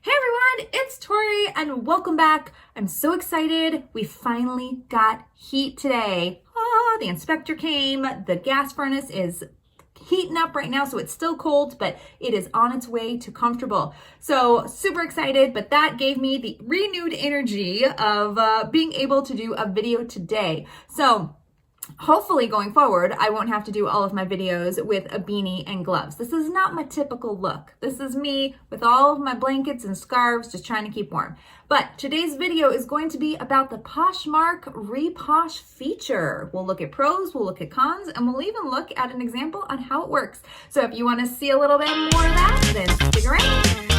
Hey everyone, it's Tori and welcome back. I'm so excited. We finally got heat today. The inspector came. The gas furnace is heating up right now, so it's still cold, but it is on its way to comfortable. So super excited, but that gave me the renewed energy of being able to do a video today. So hopefully going forward, I won't have to do all of my videos with a beanie and gloves. This is not my typical look. This is me with all of my blankets and scarves, just trying to keep warm. But today's video is going to be about the Poshmark Reposh feature. We'll look at pros, we'll look at cons, and we'll even look at an example on how it works. So if you want to see a little bit more of that, then stick around.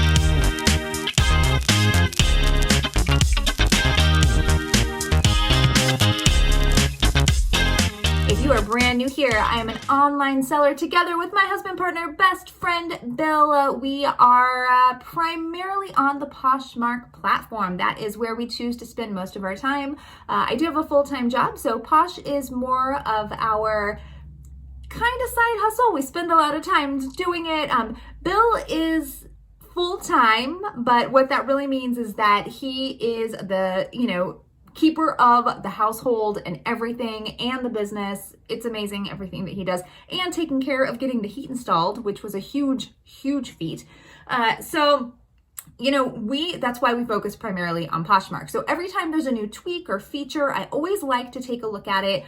If you are brand new here, I am an online seller together with my husband, partner, best friend, Bill. We are primarily on the Poshmark platform. That is where we choose to spend most of our time. I do have a full-time job, so Posh is more of our kind of side hustle. We spend a lot of time doing it. Bill is full-time, but what that really means is that he is the, keeper of the household and everything and the business. It's amazing everything that he does, and taking care of getting the heat installed, which was a huge feat. That's why we focus primarily on Poshmark. So every time there's a new tweak or feature, I always like to take a look at it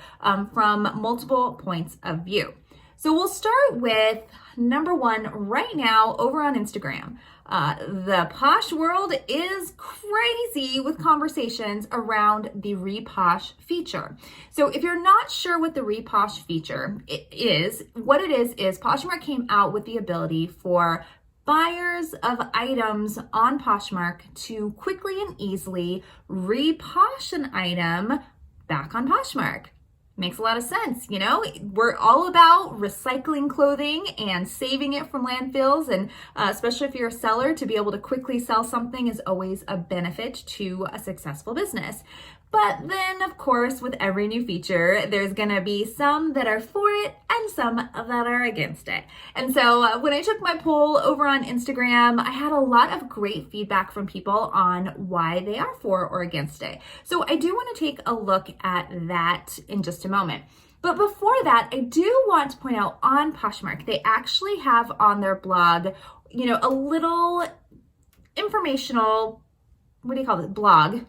from multiple points of view. So we'll start with number one right now over on Instagram. The Posh world is crazy with conversations around the Reposh feature. So if you're not sure what the Reposh feature is, what it is Poshmark came out with the ability for buyers of items on Poshmark to quickly and easily reposh an item back on Poshmark. Makes a lot of sense, We're all about recycling clothing and saving it from landfills, and especially if you're a seller, to be able to quickly sell something is always a benefit to a successful business. But then, of course, with every new feature, there's gonna be some that are for it and some that are against it. And so when I took my poll over on Instagram, I had a lot of great feedback from people on why they are for or against it. So I do want to take a look at that in just a moment. But before that, I do want to point out on Poshmark, they actually have on their blog, a little informational, blog.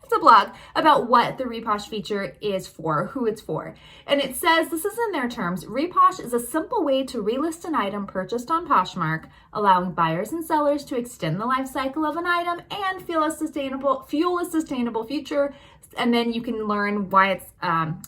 It's a blog about what the Reposh feature is for, who it's for. And it says, this is in their terms, Reposh is a simple way to relist an item purchased on Poshmark, allowing buyers and sellers to extend the life cycle of an item and fuel a sustainable future. And then you can learn why it's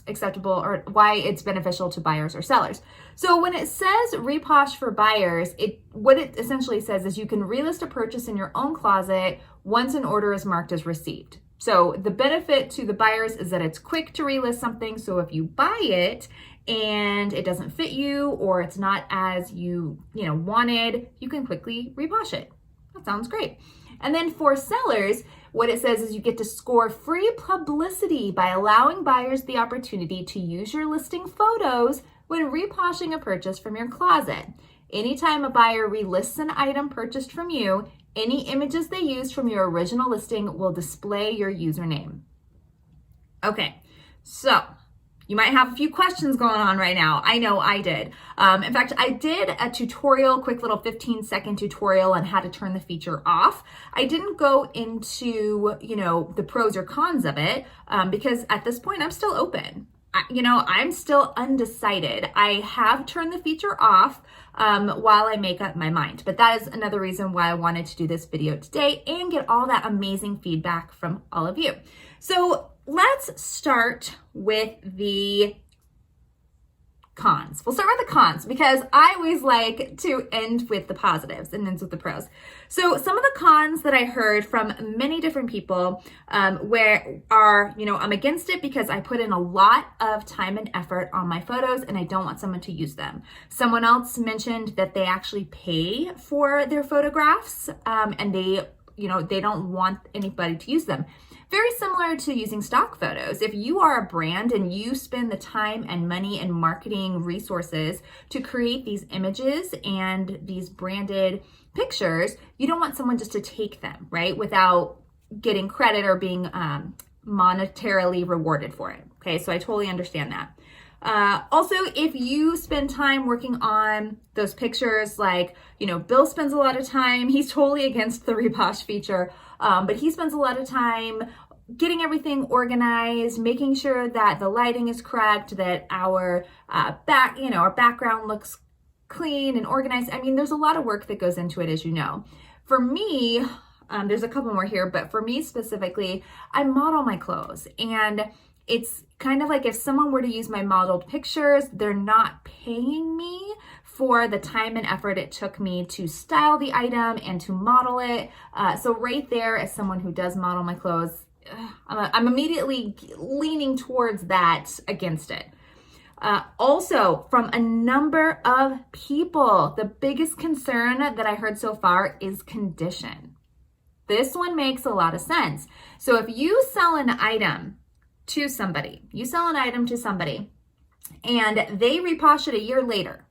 acceptable or why it's beneficial to buyers or sellers. So when it says Reposh for buyers, what it essentially says is you can relist a purchase in your own closet once an order is marked as received. So the benefit to the buyers is that it's quick to relist something. So if you buy it and it doesn't fit you or it's not as you wanted, you can quickly reposh it. That sounds great. And then for sellers, what it says is you get to score free publicity by allowing buyers the opportunity to use your listing photos when reposhing a purchase from your closet. Anytime a buyer relists an item purchased from you, any images they use from your original listing will display your username. Okay, so you might have a few questions going on right now. I know I did. In fact, I did a tutorial, quick little 15-second tutorial on how to turn the feature off. I didn't go into, the pros or cons of it because at this point I'm still open. I'm still undecided. I have turned the feature off while I make up my mind. But that is another reason why I wanted to do this video today and get all that amazing feedback from all of you. So let's start with the cons. We'll start with the cons because I always like to end with the positives and end with the pros. So some of the cons that I heard from many different people where are, I'm against it because I put in a lot of time and effort on my photos and I don't want someone to use them. Someone else mentioned that they actually pay for their photographs and they don't want anybody to use them. Very similar to using stock photos. If you are a brand and you spend the time and money and marketing resources to create these images and these branded pictures, you don't want someone just to take them, right, without getting credit or being monetarily rewarded for it. Okay, so I totally understand that. Also, if you spend time working on those pictures, like, Bill spends a lot of time, he's totally against the Reposh feature, but he spends a lot of time getting everything organized, making sure that the lighting is correct, that our our background looks clean and organized. I mean, there's a lot of work that goes into it, as you know. For me, there's a couple more here, but for me specifically, I model my clothes, and it's kind of like if someone were to use my modeled pictures, they're not paying me for the time and effort it took me to style the item and to model it. So right there, as someone who does model my clothes, I'm immediately leaning towards that against it. Also, from a number of people, the biggest concern that I heard so far is condition. This one makes a lot of sense. So if you sell an item to somebody, and they reposh it a year later,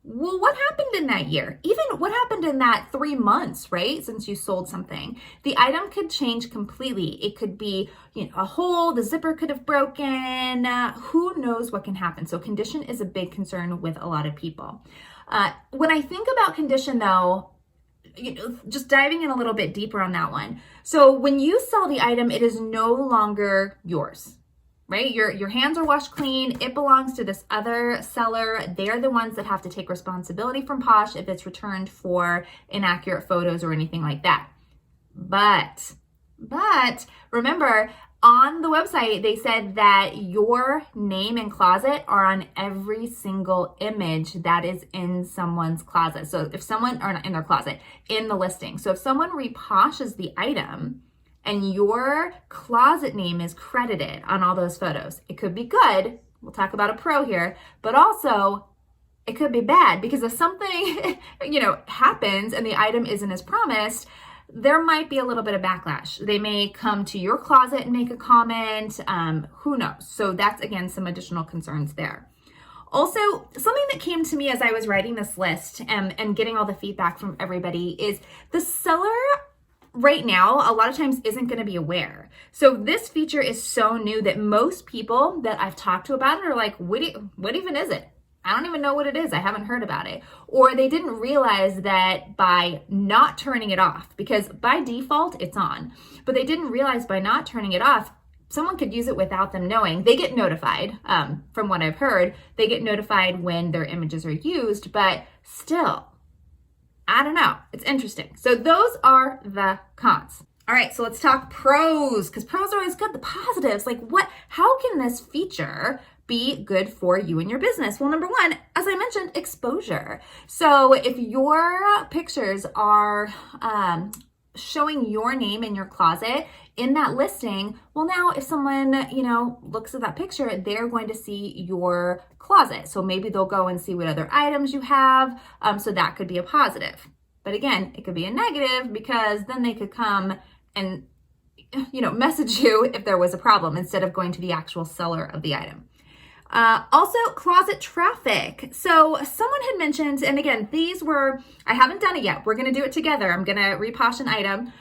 well, what happened in that year? Even what happened in that 3 months, right? Since you sold something, the item could change completely. It could be, a hole, the zipper could have broken. Who knows what can happen? So condition is a big concern with a lot of people. When I think about condition though, just diving in a little bit deeper on that one. So when you sell the item, it is no longer yours, right? Your hands are washed clean. It belongs to this other seller. They're the ones that have to take responsibility from Posh if it's returned for inaccurate photos or anything like that. But remember, on the website, they said that your name and closet are on every single image that is in someone's closet. So if someone, or not in their closet, in the listing. So if someone reposhes the item and your closet name is credited on all those photos, it could be good. We'll talk about a pro here, but also it could be bad, because if something, happens and the item isn't as promised, there might be a little bit of backlash. They may come to your closet and make a comment. Who knows? So that's, again, some additional concerns there. Also, something that came to me as I was writing this list and getting all the feedback from everybody is the seller right now, a lot of times, isn't going to be aware. So this feature is so new that most people that I've talked to about it are like, what even is it? I don't even know what it is. I haven't heard about it. Or they didn't realize that by not turning it off, because by default it's on, but they didn't realize by not turning it off, someone could use it without them knowing. They get notified, from what I've heard, they get notified when their images are used, but still, I don't know. It's interesting. So those are the cons. All right, so let's talk pros, because pros are always good. The positives, like how can this feature be good for you and your business? Well, number one, as I mentioned, exposure. So if your pictures are showing your name in your closet in that listing, well, now if someone, looks at that picture, they're going to see your closet. So maybe they'll go and see what other items you have. So that could be a positive. But again, it could be a negative, because then they could come and, message you if there was a problem instead of going to the actual seller of the item. Also, closet traffic. So someone had mentioned, and again, I haven't done it yet. We're going to do it together. I'm going to reposh an item.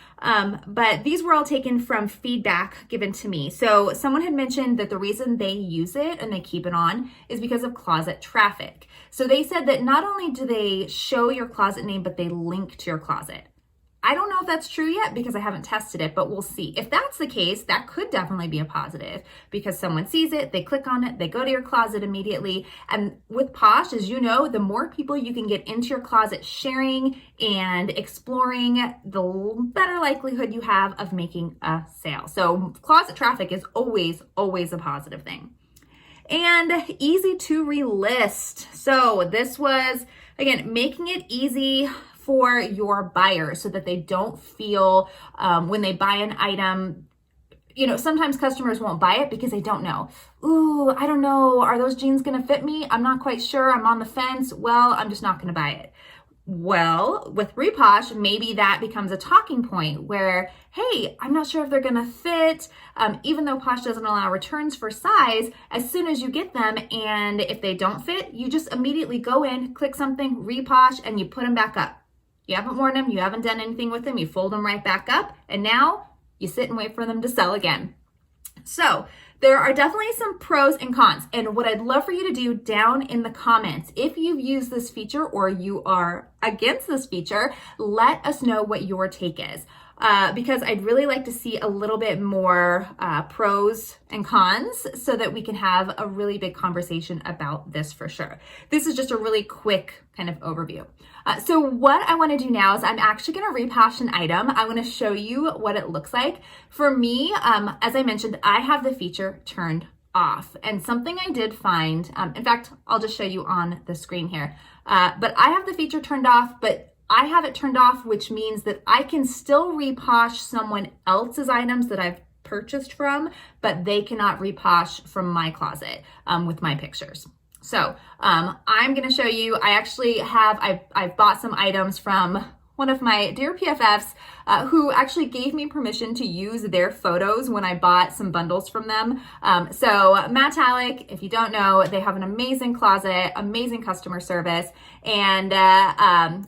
But these were all taken from feedback given to me. So someone had mentioned that the reason they use it and they keep it on is because of closet traffic. So they said that not only do they show your closet name, but they link to your closet. I don't know if that's true yet because I haven't tested it, but we'll see. If that's the case, that could definitely be a positive, because someone sees it, they click on it, they go to your closet immediately. And with Posh, as you know, the more people you can get into your closet sharing and exploring, the better likelihood you have of making a sale. So closet traffic is always a positive thing. And easy to relist. So this was, again, making it easy for your buyers so that they don't feel when they buy an item, sometimes customers won't buy it because they don't know. Ooh, I don't know. Are those jeans going to fit me? I'm not quite sure. I'm on the fence. Well, I'm just not going to buy it. Well, with Reposh, maybe that becomes a talking point where, hey, I'm not sure if they're gonna fit. Even though Posh doesn't allow returns for size, as soon as you get them and if they don't fit, you just immediately go in, click something, Reposh, and you put them back up. You haven't worn them, you haven't done anything with them, you fold them right back up, and now you sit and wait for them to sell again. So there are definitely some pros and cons. And what I'd love for you to do down in the comments, if you've used this feature or you are against this feature, let us know what your take is. Because I'd really like to see a little bit more pros and cons so that we can have a really big conversation about this for sure. This is just a really quick kind of overview. So what I want to do now is I'm actually going to reposh an item. I want to show you what it looks like. For me, as I mentioned, I have the feature turned off. And something I did find, in fact, I'll just show you on the screen here. But I have the feature turned off, but I have it turned off, which means that I can still reposh someone else's items that I've purchased from, but they cannot reposh from my closet with my pictures. So I'm going to show you, I actually have, I've bought some items from one of my dear PFFs who actually gave me permission to use their photos when I bought some bundles from them. So Metallic, if you don't know, they have an amazing closet, amazing customer service, and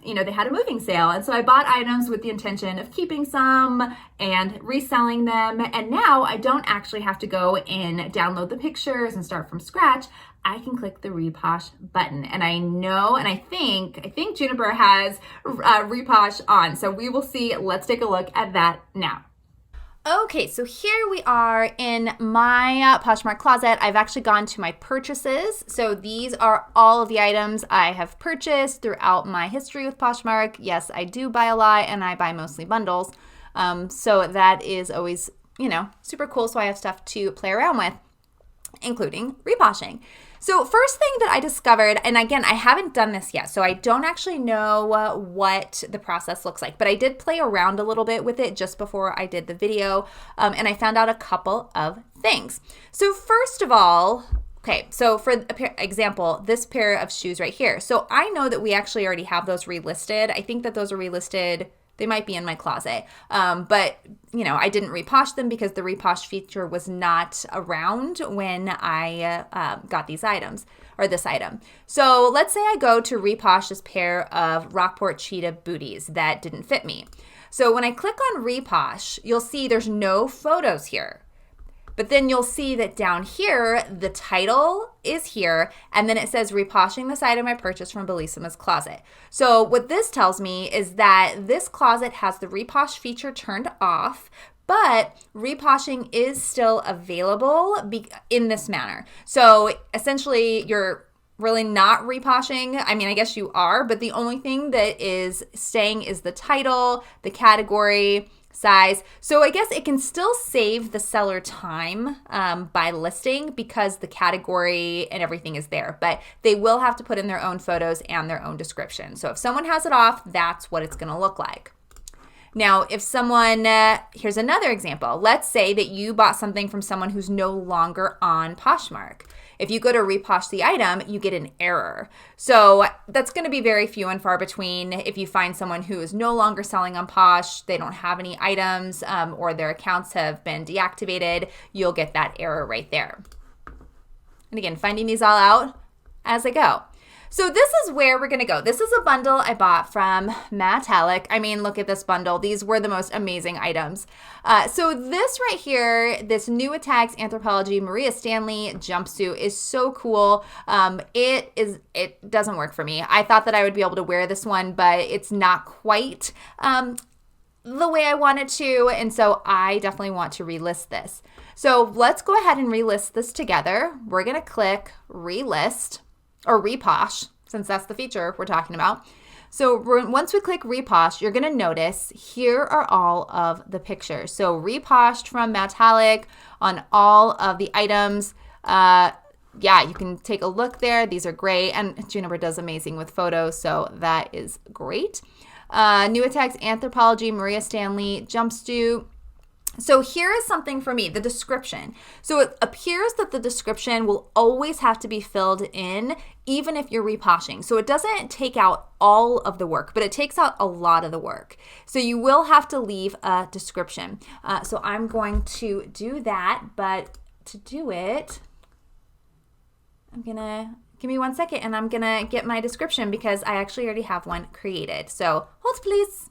you know, they had a moving sale. And so I bought items with the intention of keeping some and reselling them. And now I don't actually have to go and download the pictures and start from scratch. I can click the Reposh button. And I know, and I think Juniper has Reposh on. So we will see. Let's take a look at that now. Okay, so here we are in my Poshmark closet. I've actually gone to my purchases. So these are all of the items I have purchased throughout my history with Poshmark. Yes, I do buy a lot and I buy mostly bundles. So that is always, you know, super cool. So I have stuff to play around with, including reposhing. So first thing that I discovered, and again, I haven't done this yet, so I don't actually know what the process looks like, but I did play around a little bit with it just before I did the video, and I found out a couple of things. So first of all, okay, so for example, this pair of shoes right here. So I know that we actually already have those relisted. I think that those are relisted. They might be in my closet, but you know, I didn't reposh them because the reposh feature was not around when I got these items or this item. So let's say I go to reposh this pair of Rockport Cheetah booties that didn't fit me. So when I click on reposh, you'll see there's no photos here. But then you'll see that down here, the title is here, and then it says reposhing this item I purchased from Bellissima's closet. So what this tells me is that this closet has the reposh feature turned off, but reposhing is still available in this manner. So essentially, you're really not reposhing. I mean, I guess you are, but the only thing that is staying is the title, the category, size. So I guess it can still save the seller time by listing because the category and everything is there, but they will have to put in their own photos and their own description. So if someone has it off, that's what it's going to look like. Now, if someone, here's another example. Let's say that you bought something from someone who's no longer on Poshmark. If you go to reposh the item, you get an error. So that's going to be very few and far between. If you find someone who is no longer selling on Posh, they don't have any items, or their accounts have been deactivated, you'll get that error right there. And again, finding these all out as I go. So this is where we're going to go. This is a bundle I bought from Metallic. I mean, look at this bundle. These were the most amazing items. So this right here, this New Attacks Anthropologie Maria Stanley jumpsuit is so cool. It doesn't work for me. I thought that I would be able to wear this one, but it's not quite the way I wanted to. And so I definitely want to relist this. So let's go ahead and relist this together. We're going to click relist. Or reposh, since that's the feature we're talking about. So once we click reposh, you're going to notice here are all of the pictures. So reposhed from Metallic on all of the items. Yeah, you can take a look there. These are great. And Juniper does amazing with photos, so that is great. New Attacks Anthropologie Maria Stanley jumpsuit. So here is something for me, the description. So it appears that the description will always have to be filled in, even if you're reposhing. So it doesn't take out all of the work, but it takes out a lot of the work. So you will have to leave a description. So I'm going to do that, but to do it, give me 1 second and I'm gonna get my description because I actually already have one created. So hold please.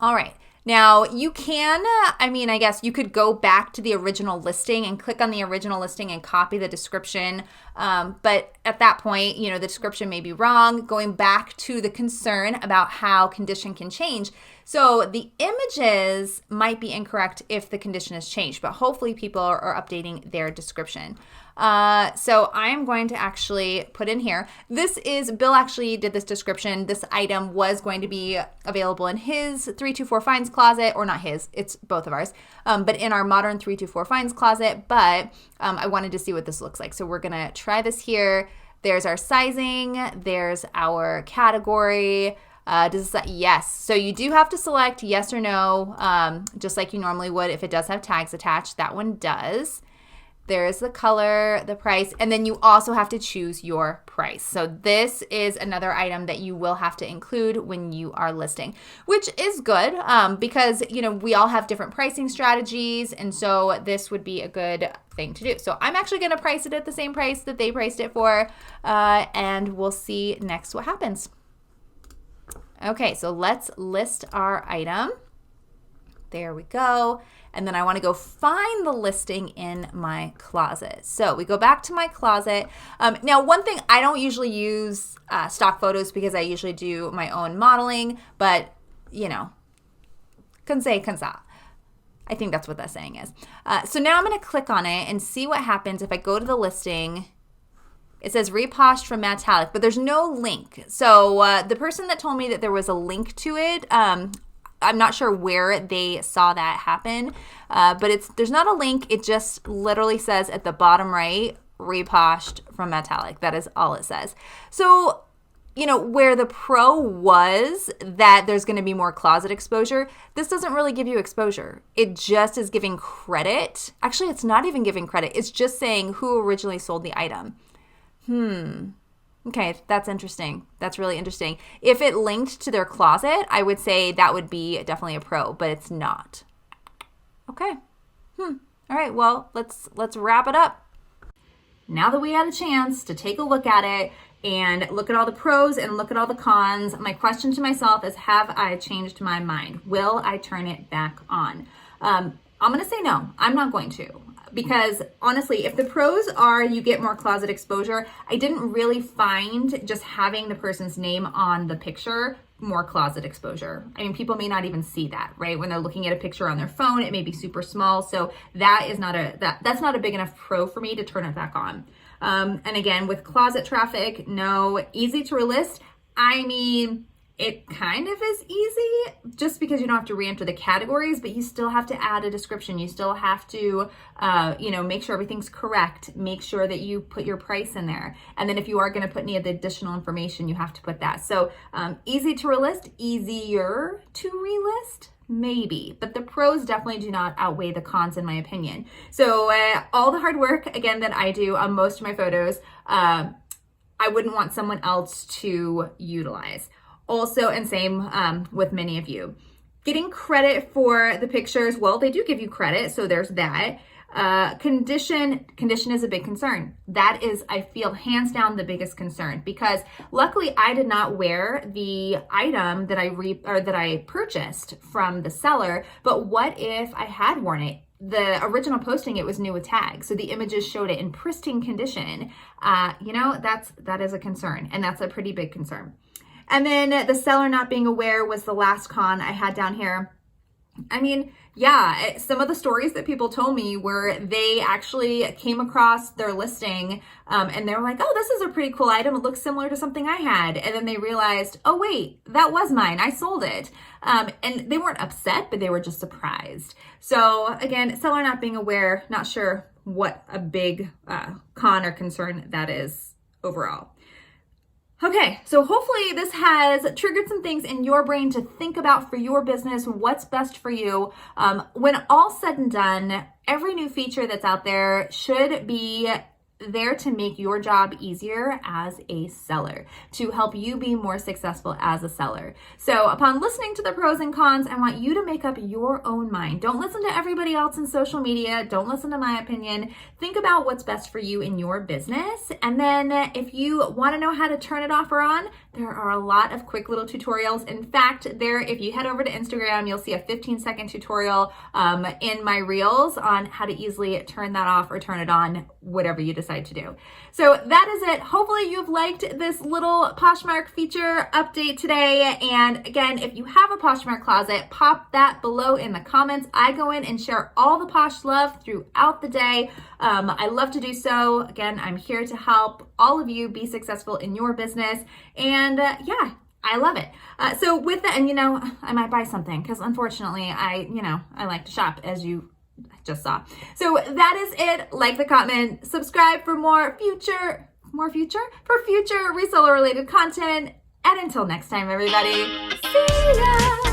All right. Now you can, I guess you could go back to the original listing and click on the original listing and copy the description. But at that point, the description may be wrong. Going back to the concern about how condition can change. So the images might be incorrect if the condition has changed, but hopefully people are updating their description. So I'm going to actually put in here, Bill actually did this description. This item was going to be available in his 324 finds closet, or not his, it's both of ours, but in our modern 324 finds closet, but I wanted to see what this looks like. So we're gonna try this here. There's our sizing, there's our category. Yes. So you do have to select yes or no, just like you normally would if it does have tags attached. That one does. There's the color, the price, and then you also have to choose your price. So this is another item that you will have to include when you are listing, which is good because, we all have different pricing strategies, and so this would be a good thing to do. So I'm actually going to price it at the same price that they priced it for, and we'll see next what happens. Okay, so let's list our item. There we go. And then I want to go find the listing in my closet. So we go back to my closet. Now, one thing, I don't usually use stock photos because I usually do my own modeling, but kansa. I think that's what that saying is. So now I'm going to click on it and see what happens if I go to the listing. It says reposhed from Metallic, but there's no link. So the person that told me that there was a link to it, I'm not sure where they saw that happen, but there's not a link. It just literally says at the bottom right, reposhed from Metallic. That is all it says. So, where the pro was that there's going to be more closet exposure, this doesn't really give you exposure. It just is giving credit. Actually, it's not even giving credit. It's just saying who originally sold the item. Okay, that's interesting. That's really interesting. If it linked to their closet, I would say that would be definitely a pro, but it's not. Okay. All right, well, let's wrap it up. Now that we had a chance to take a look at it and look at all the pros and look at all the cons, my question to myself is, have I changed my mind? Will I turn it back on? I'm going to say no. I'm not going to. Because honestly, if the pros are you get more closet exposure, I didn't really find just having the person's name on the picture more closet exposure. I mean, people may not even see that, right? When they're looking at a picture on their phone, it may be super small. So that's not a big enough pro for me to turn it back on. And again, with closet traffic, no. Easy to list. I mean, it kind of is easy just because you don't have to re-enter the categories, but you still have to add a description. You still have to, make sure everything's correct. Make sure that you put your price in there. And then if you are going to put any of the additional information, you have to put that. So easy to relist, easier to relist. Maybe, but the pros definitely do not outweigh the cons in my opinion. So all the hard work, again, that I do on most of my photos, I wouldn't want someone else to utilize. Also, and same with many of you. Getting credit for the pictures, well, they do give you credit, so there's that. Condition is a big concern. That is, I feel, hands down the biggest concern, because luckily I did not wear the item that I purchased from the seller, but what if I had worn it? The original posting, it was new with tags, so the images showed it in pristine condition. That is a concern, and that's a pretty big concern. And then the seller not being aware was the last con I had down here. I mean, yeah, some of the stories that people told me were they actually came across their listing and they were like, oh, this is a pretty cool item. It looks similar to something I had. And then they realized, oh, wait, that was mine. I sold it. And they weren't upset, but they were just surprised. So again, seller not being aware, not sure what a big con or concern that is overall. Okay, so hopefully this has triggered some things in your brain to think about for your business, what's best for you. When all said and done, every new feature that's out there should be there to make your job easier as a seller, to help you be more successful as a seller. So upon listening to the pros and cons, I want you to make up your own mind. Don't listen to everybody else in social media. Don't listen to my opinion. Think about what's best for you in your business. And then if you want to know how to turn it off or on, there are a lot of quick little tutorials. In fact, if you head over to Instagram, you'll see a 15-second tutorial in my reels on how to easily turn that off or turn it on, whatever you decide to do. So that is it. Hopefully you've liked this little Poshmark feature update today. And again, if you have a Poshmark closet, pop that below in the comments. I go in and share all the Posh love throughout the day. I love to do so. Again, I'm here to help all of you be successful in your business. And yeah, I love it. So with that, and I might buy something because unfortunately I like to shop, as you just saw. So that is it. Like the comment, subscribe for more future reseller related content. And until next time, everybody, see ya.